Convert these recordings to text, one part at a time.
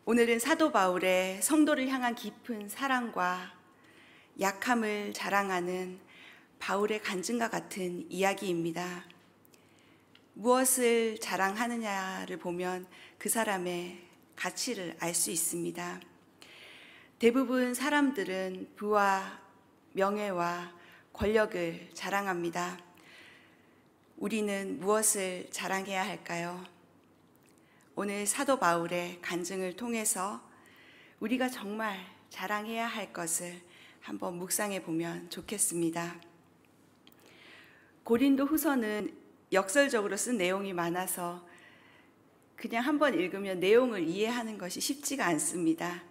오늘은 사도 바울의 성도를 향한 깊은 사랑과 약함을 자랑하는 바울의 간증과 같은 이야기입니다. 무엇을 자랑하느냐를 보면 그 사람의 가치를 알 수 있습니다. 대부분 사람들은 부와 명예와 권력을 자랑합니다. 우리는 무엇을 자랑해야 할까요? 오늘 사도 바울의 간증을 통해서 우리가 정말 자랑해야 할 것을 한번 묵상해 보면 좋겠습니다. 고린도 후서는 역설적으로 쓴 내용이 많아서 그냥 한번 읽으면 내용을 이해하는 것이 쉽지가 않습니다.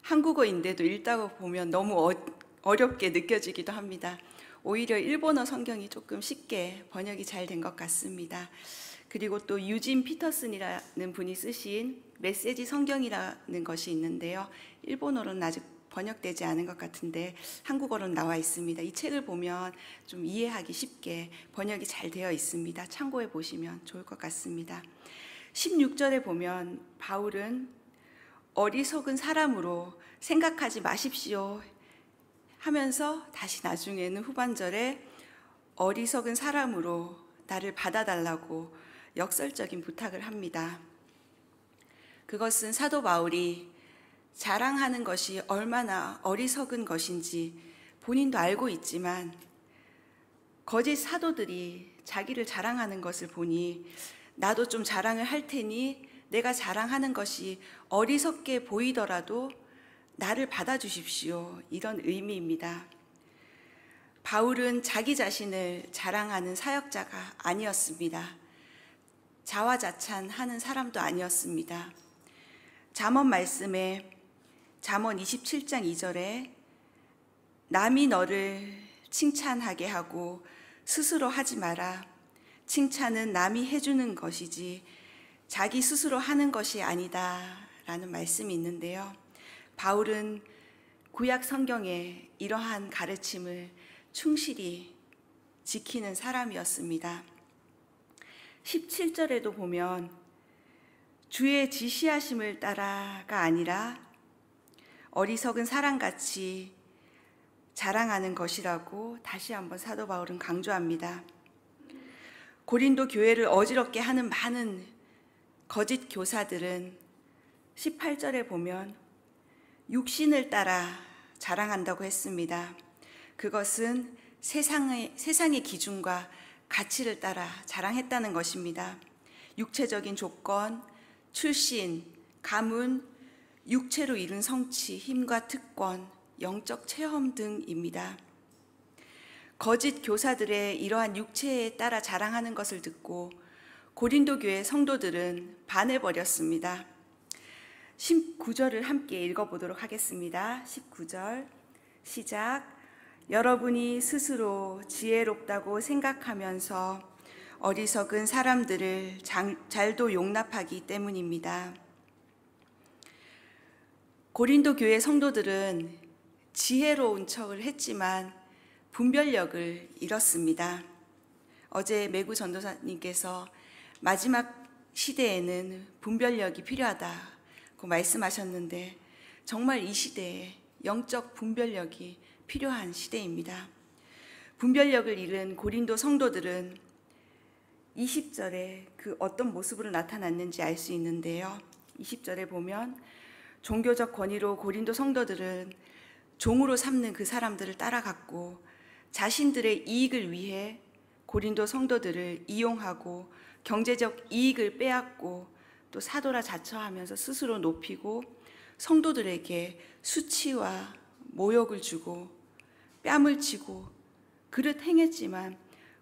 한국어인데도 읽다가 보면 너무 어렵게 느껴지기도 합니다. 오히려 일본어 성경이 조금 쉽게 번역이 잘 된 것 같습니다. 그리고 또 유진 피터슨이라는 분이 쓰신 메시지 성경이라는 것이 있는데요. 일본어로는 아직 번역되지 않은 것 같은데 한국어로는 나와 있습니다. 이 책을 보면 좀 이해하기 쉽게 번역이 잘 되어 있습니다. 참고해 보시면 좋을 것 같습니다. 16절에 보면 바울은 어리석은 사람으로 생각하지 마십시오 하면서 다시 나중에는 후반절에 어리석은 사람으로 나를 받아달라고 역설적인 부탁을 합니다. 그것은 사도 바울이 자랑하는 것이 얼마나 어리석은 것인지 본인도 알고 있지만 거짓 사도들이 자기를 자랑하는 것을 보니 나도 좀 자랑을 할 테니 내가 자랑하는 것이 어리석게 보이더라도 나를 받아주십시오. 이런 의미입니다. 바울은 자기 자신을 자랑하는 사역자가 아니었습니다. 자화자찬하는 사람도 아니었습니다. 잠언 말씀에 잠언 27장 2절에 남이 너를 칭찬하게 하고 스스로 하지 마라. 칭찬은 남이 해주는 것이지 자기 스스로 하는 것이 아니다 라는 말씀이 있는데요. 바울은 구약 성경에 이러한 가르침을 충실히 지키는 사람이었습니다. 17절에도 보면 주의 지시하심을 따라가 아니라 어리석은 사람같이 자랑하는 것이라고 다시 한번 사도 바울은 강조합니다. 고린도 교회를 어지럽게 하는 많은 거짓 교사들은 18절에 보면 육신을 따라 자랑한다고 했습니다. 그것은 세상의 기준과 가치를 따라 자랑했다는 것입니다. 육체적인 조건, 출신, 가문, 육체로 이룬 성취, 힘과 특권, 영적 체험 등입니다. 거짓 교사들의 이러한 육체에 따라 자랑하는 것을 듣고 고린도 교회 성도들은 반해버렸습니다. 19절을 함께 읽어보도록 하겠습니다. 19절 시작. 여러분이 스스로 지혜롭다고 생각하면서 어리석은 사람들을 잘도 용납하기 때문입니다. 고린도 교회 성도들은 지혜로운 척을 했지만 분별력을 잃었습니다. 어제 매구 전도사님께서 마지막 시대에는 분별력이 필요하다고 말씀하셨는데 정말 이 시대에 영적 분별력이 필요한 시대입니다. 분별력을 잃은 고린도 성도들은 20절에 그 어떤 모습으로 나타났는지 알 수 있는데요. 20절에 보면 종교적 권위로 고린도 성도들은 종으로 삼는 그 사람들을 따라갔고 자신들의 이익을 위해 고린도 성도들을 이용하고 경제적 이익을 빼앗고 또 사도라 자처하면서 스스로 높이고 성도들에게 수치와 모욕을 주고 뺨을 치고 그릇 행했지만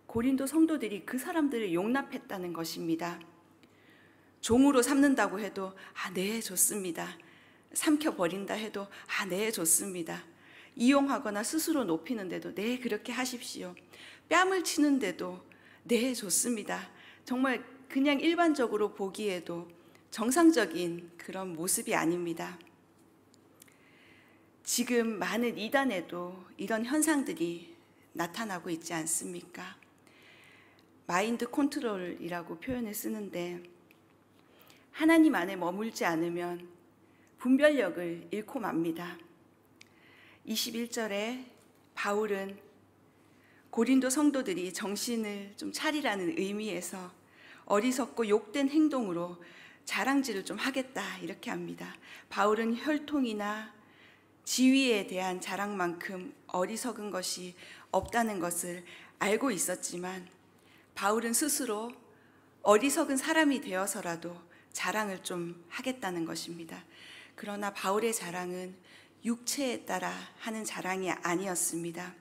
고린도 성도들이 그 사람들을 용납했다는 것입니다. 종으로 삼는다고 해도 네 좋습니다. 삼켜버린다 해도 네 좋습니다. 이용하거나 스스로 높이는데도 네 그렇게 하십시오. 뺨을 치는데도 네 좋습니다. 정말 그냥 일반적으로 보기에도 정상적인 그런 모습이 아닙니다. 지금 많은 이단에도 이런 현상들이 나타나고 있지 않습니까? 마인드 컨트롤이라고 표현을 쓰는데 하나님 안에 머물지 않으면 분별력을 잃고 맙니다. 21절에 바울은 고린도 성도들이 정신을 좀 차리라는 의미에서 어리석고 욕된 행동으로 자랑질을 좀 하겠다 이렇게 합니다. 바울은 혈통이나 지위에 대한 자랑만큼 어리석은 것이 없다는 것을 알고 있었지만 바울은 스스로 어리석은 사람이 되어서라도 자랑을 좀 하겠다는 것입니다. 그러나 바울의 자랑은 육체에 따라 하는 자랑이 아니었습니다.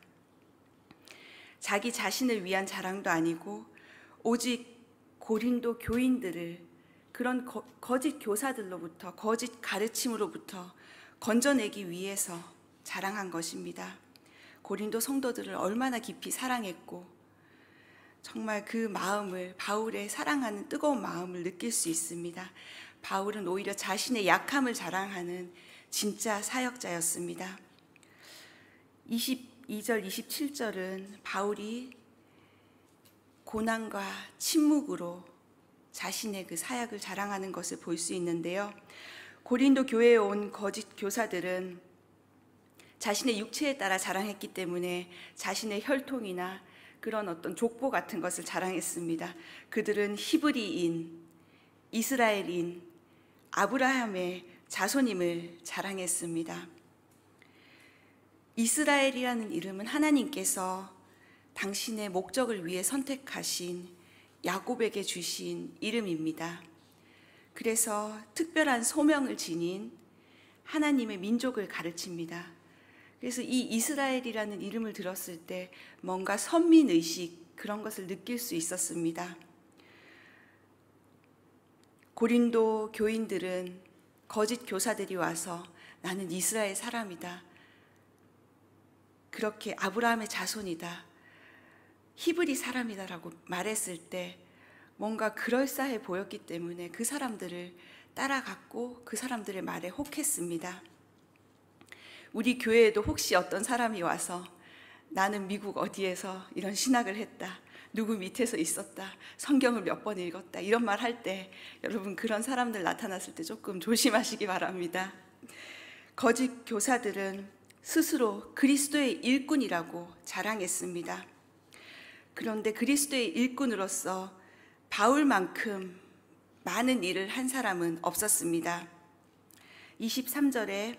자기 자신을 위한 자랑도 아니고 오직 고린도 교인들을 그런 거짓 교사들로부터 거짓 가르침으로부터 건져내기 위해서 자랑한 것입니다. 고린도 성도들을 얼마나 깊이 사랑했고 정말 그 마음을 바울의 사랑하는 뜨거운 마음을 느낄 수 있습니다. 바울은 오히려 자신의 약함을 자랑하는 진짜 사역자였습니다. 22절, 27절은 바울이 고난과 침묵으로 자신의 그 사역을 자랑하는 것을 볼 수 있는데요. 고린도 교회에 온 거짓 교사들은 자신의 육체에 따라 자랑했기 때문에 자신의 혈통이나 그런 어떤 족보 같은 것을 자랑했습니다. 그들은 히브리인, 이스라엘인, 아브라함의 자손임을 자랑했습니다. 이스라엘이라는 이름은 하나님께서 당신의 목적을 위해 선택하신 야곱에게 주신 이름입니다. 그래서 특별한 소명을 지닌 하나님의 민족을 가르칩니다. 그래서 이 이스라엘이라는 이름을 들었을 때 뭔가 선민의식 그런 것을 느낄 수 있었습니다. 고린도 교인들은 거짓 교사들이 와서 나는 이스라엘 사람이다. 그렇게 아브라함의 자손이다. 히브리 사람이다라고 말했을 때 뭔가 그럴싸해 보였기 때문에 그 사람들을 따라갔고 그 사람들의 말에 혹했습니다. 우리 교회에도 혹시 어떤 사람이 와서 나는 미국 어디에서 이런 신학을 했다. 누구 밑에서 있었다. 성경을 몇 번 읽었다. 이런 말 할 때 여러분 그런 사람들 나타났을 때 조금 조심하시기 바랍니다. 거짓 교사들은 스스로 그리스도의 일꾼이라고 자랑했습니다. 그런데 그리스도의 일꾼으로서 바울만큼 많은 일을 한 사람은 없었습니다. 23절에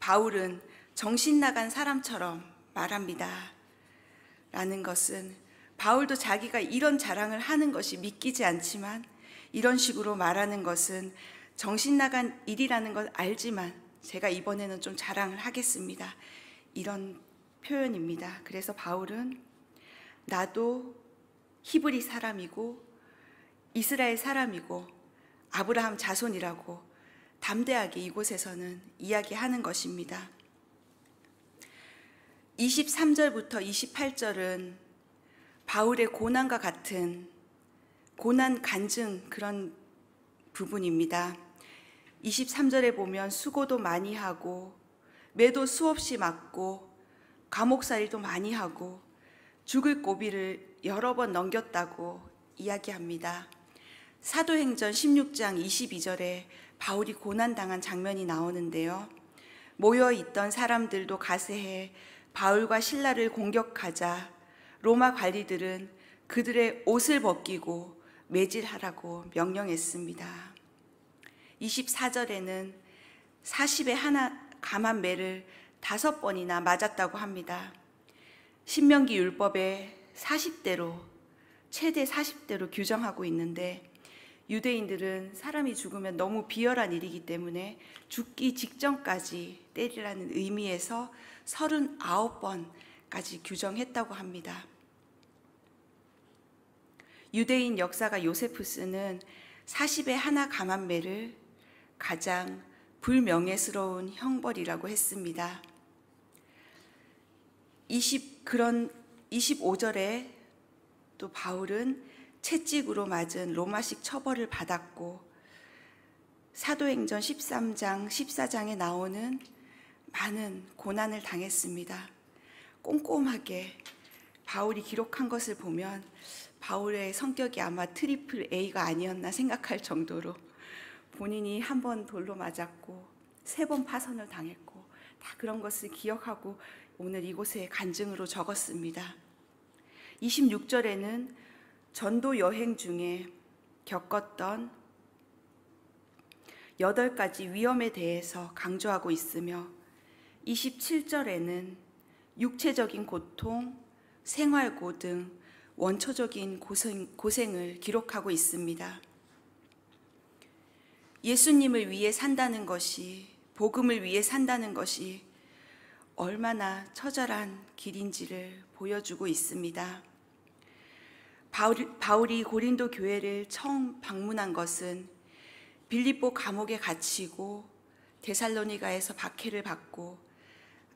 바울은 정신 나간 사람처럼 말합니다. 라는 것은 바울도 자기가 이런 자랑을 하는 것이 믿기지 않지만 이런 식으로 말하는 것은 정신 나간 일이라는 걸 알지만 제가 이번에는 좀 자랑을 하겠습니다. 이런 표현입니다. 그래서 바울은 나도 히브리 사람이고 이스라엘 사람이고 아브라함 자손이라고 담대하게 이곳에서는 이야기하는 것입니다. 23절부터 28절은 바울의 고난과 같은 고난 간증 그런 부분입니다. 23절에 보면 수고도 많이 하고 매도 수없이 맞고 감옥살이도 많이 하고 죽을 고비를 여러 번 넘겼다고 이야기합니다. 사도행전 16장 22절에 바울이 고난당한 장면이 나오는데요. 모여있던 사람들도 가세해 바울과 실라를 공격하자 로마 관리들은 그들의 옷을 벗기고 매질하라고 명령했습니다. 24절에는 40에 하나 감한 매를 5번이나 맞았다고 합니다. 신명기 율법에 40대로 최대 40대로 규정하고 있는데 유대인들은 사람이 죽으면 너무 비열한 일이기 때문에 죽기 직전까지 때리라는 의미에서 39번까지 규정했다고 합니다. 유대인 역사가 요세푸스는 40에 하나 감한 매를 가장 불명예스러운 형벌이라고 했습니다. 25절에 또 바울은 채찍으로 맞은 로마식 처벌을 받았고 사도행전 13장, 14장에 나오는 많은 고난을 당했습니다. 꼼꼼하게 바울이 기록한 것을 보면 바울의 성격이 아마 트리플 A가 아니었나 생각할 정도로 본인이 한 번 돌로 맞았고 3번 파선을 당했고 다 그런 것을 기억하고 오늘 이곳에 간증으로 적었습니다. 26절에는 전도 여행 중에 겪었던 8가지 위험에 대해서 강조하고 있으며 27절에는 육체적인 고통, 생활고 등 원초적인 고생을 기록하고 있습니다. 예수님을 위해 산다는 것이, 복음을 위해 산다는 것이 얼마나 처절한 길인지를 보여주고 있습니다. 바울이 고린도 교회를 처음 방문한 것은 빌립보 감옥에 갇히고 데살로니가에서 박해를 받고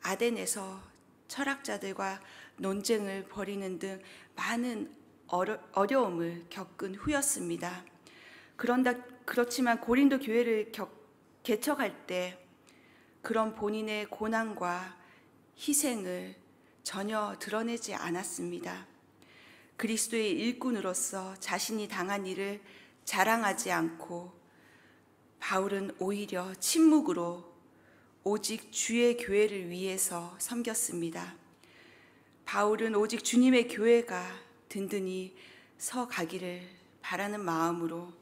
아덴에서 철학자들과 논쟁을 벌이는 등 많은 어려움을 겪은 후였습니다. 그렇지만 고린도 교회를 개척할 때 그런 본인의 고난과 희생을 전혀 드러내지 않았습니다. 그리스도의 일꾼으로서 자신이 당한 일을 자랑하지 않고 바울은 오히려 침묵으로 오직 주의 교회를 위해서 섬겼습니다. 바울은 오직 주님의 교회가 든든히 서 가기를 바라는 마음으로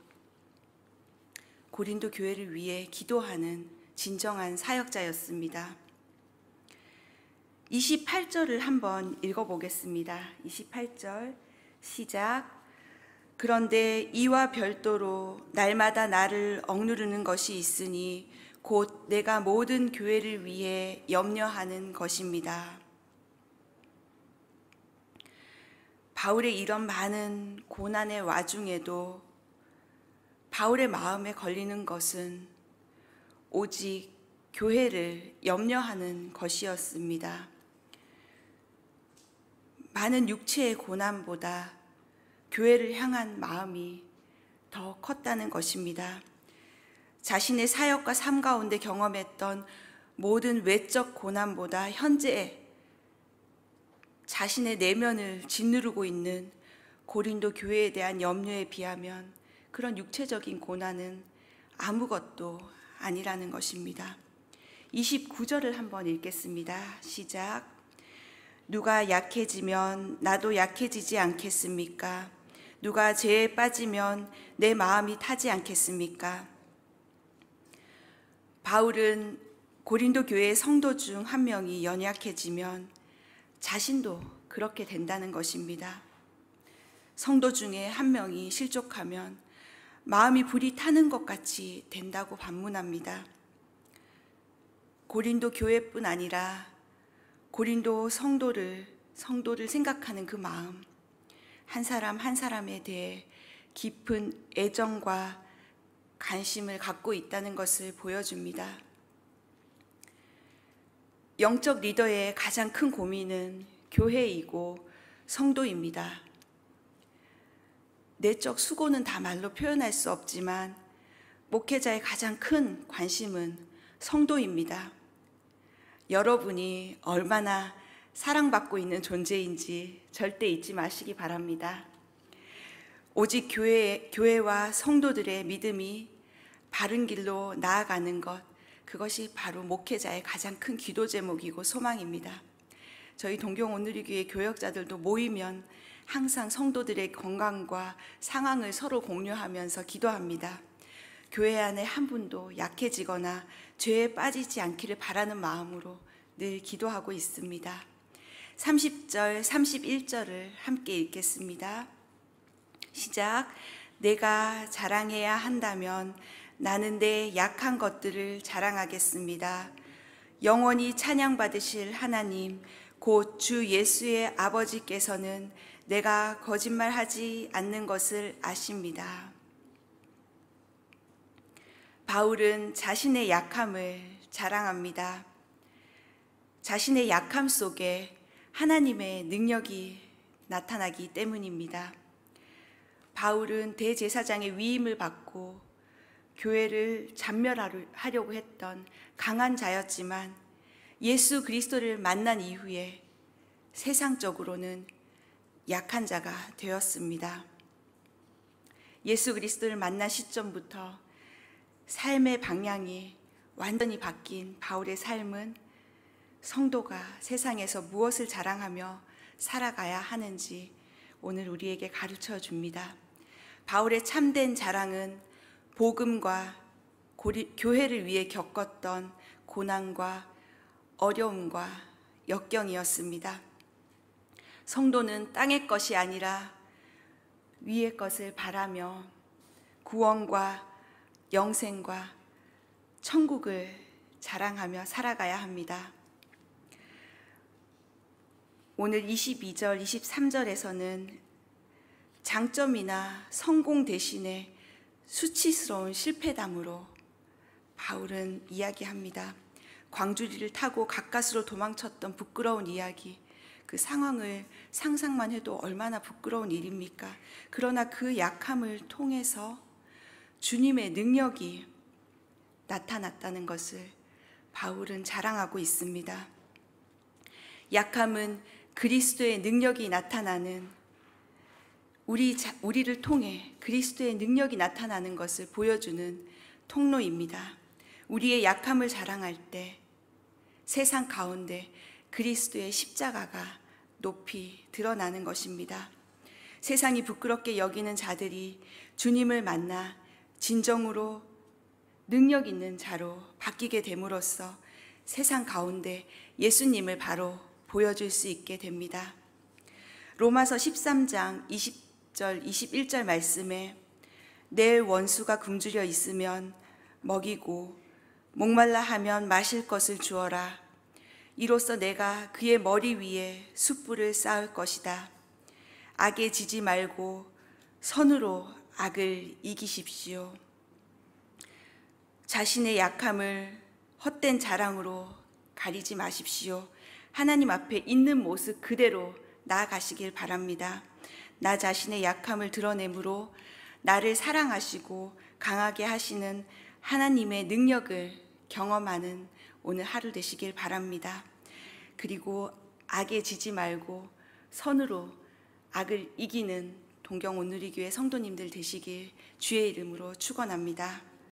고린도 교회를 위해 기도하는 진정한 사역자였습니다. 28절을 한번 읽어보겠습니다. 28절 시작. 그런데 이와 별도로 날마다 나를 억누르는 것이 있으니 곧 내가 모든 교회를 위해 염려하는 것입니다. 바울의 이런 많은 고난의 와중에도 바울의 마음에 걸리는 것은 오직 교회를 염려하는 것이었습니다. 많은 육체의 고난보다 교회를 향한 마음이 더 컸다는 것입니다. 자신의 사역과 삶 가운데 경험했던 모든 외적 고난보다 현재 자신의 내면을 짓누르고 있는 고린도 교회에 대한 염려에 비하면 그런 육체적인 고난은 아무것도 아니라는 것입니다. 29절을 한번 읽겠습니다. 시작. 누가 약해지면 나도 약해지지 않겠습니까? 누가 죄에 빠지면 내 마음이 타지 않겠습니까? 바울은 고린도 교회의 성도 중 한 명이 연약해지면 자신도 그렇게 된다는 것입니다. 성도 중에 한 명이 실족하면 마음이 불이 타는 것 같이 된다고 반문합니다. 고린도 교회뿐 아니라 고린도 성도를 생각하는 그 마음, 한 사람 한 사람에 대해 깊은 애정과 관심을 갖고 있다는 것을 보여줍니다. 영적 리더의 가장 큰 고민은 교회이고 성도입니다. 내적 수고는 다 말로 표현할 수 없지만 목회자의 가장 큰 관심은 성도입니다. 여러분이 얼마나 사랑받고 있는 존재인지 절대 잊지 마시기 바랍니다. 오직 교회와 성도들의 믿음이 바른 길로 나아가는 것, 그것이 바로 목회자의 가장 큰 기도 제목이고 소망입니다. 저희 동경오누리교회 교역자들도 모이면 항상 성도들의 건강과 상황을 서로 공유하면서 기도합니다. 교회 안에 한 분도 약해지거나 죄에 빠지지 않기를 바라는 마음으로 늘 기도하고 있습니다. 30절, 31절을 함께 읽겠습니다. 시작. 내가 자랑해야 한다면 나는 내 약한 것들을 자랑하겠습니다. 영원히 찬양받으실 하나님, 곧 주 예수의 아버지께서는 내가 거짓말하지 않는 것을 아십니다. 바울은 자신의 약함을 자랑합니다. 자신의 약함 속에 하나님의 능력이 나타나기 때문입니다. 바울은 대제사장의 위임을 받고 교회를 잔멸하려고 했던 강한 자였지만 예수 그리스도를 만난 이후에 세상적으로는 약한 자가 되었습니다. 예수 그리스도를 만난 시점부터 삶의 방향이 완전히 바뀐 바울의 삶은 성도가 세상에서 무엇을 자랑하며 살아가야 하는지 오늘 우리에게 가르쳐 줍니다. 바울의 참된 자랑은 복음과 교회를 위해 겪었던 고난과 어려움과 역경이었습니다. 성도는 땅의 것이 아니라 위의 것을 바라며 구원과 영생과 천국을 자랑하며 살아가야 합니다. 오늘 22절, 23절에서는 장점이나 성공 대신에 수치스러운 실패담으로 바울은 이야기합니다. 광주리를 타고 가까스로 도망쳤던 부끄러운 이야기, 그 상황을 상상만 해도 얼마나 부끄러운 일입니까? 그러나 그 약함을 통해서 주님의 능력이 나타났다는 것을 바울은 자랑하고 있습니다. 약함은 그리스도의 능력이 나타나는 우리를 통해 그리스도의 능력이 나타나는 것을 보여주는 통로입니다. 우리의 약함을 자랑할 때 세상 가운데 그리스도의 십자가가 높이 드러나는 것입니다. 세상이 부끄럽게 여기는 자들이 주님을 만나 진정으로 능력 있는 자로 바뀌게 됨으로써 세상 가운데 예수님을 바로 보여줄 수 있게 됩니다. 로마서 13장 20절, 21절 말씀에 내 원수가 굶주려 있으면 먹이고 목말라 하면 마실 것을 주어라. 이로써 내가 그의 머리 위에 숯불을 쌓을 것이다. 악에 지지 말고 선으로 악을 이기십시오. 자신의 약함을 헛된 자랑으로 가리지 마십시오. 하나님 앞에 있는 모습 그대로 나아가시길 바랍니다. 나 자신의 약함을 드러내므로 나를 사랑하시고 강하게 하시는 하나님의 능력을 경험하는 오늘 하루 되시길 바랍니다. 그리고 악에 지지 말고 선으로 악을 이기는 동경 온누리교회 성도님들 되시길 주의 이름으로 축원합니다.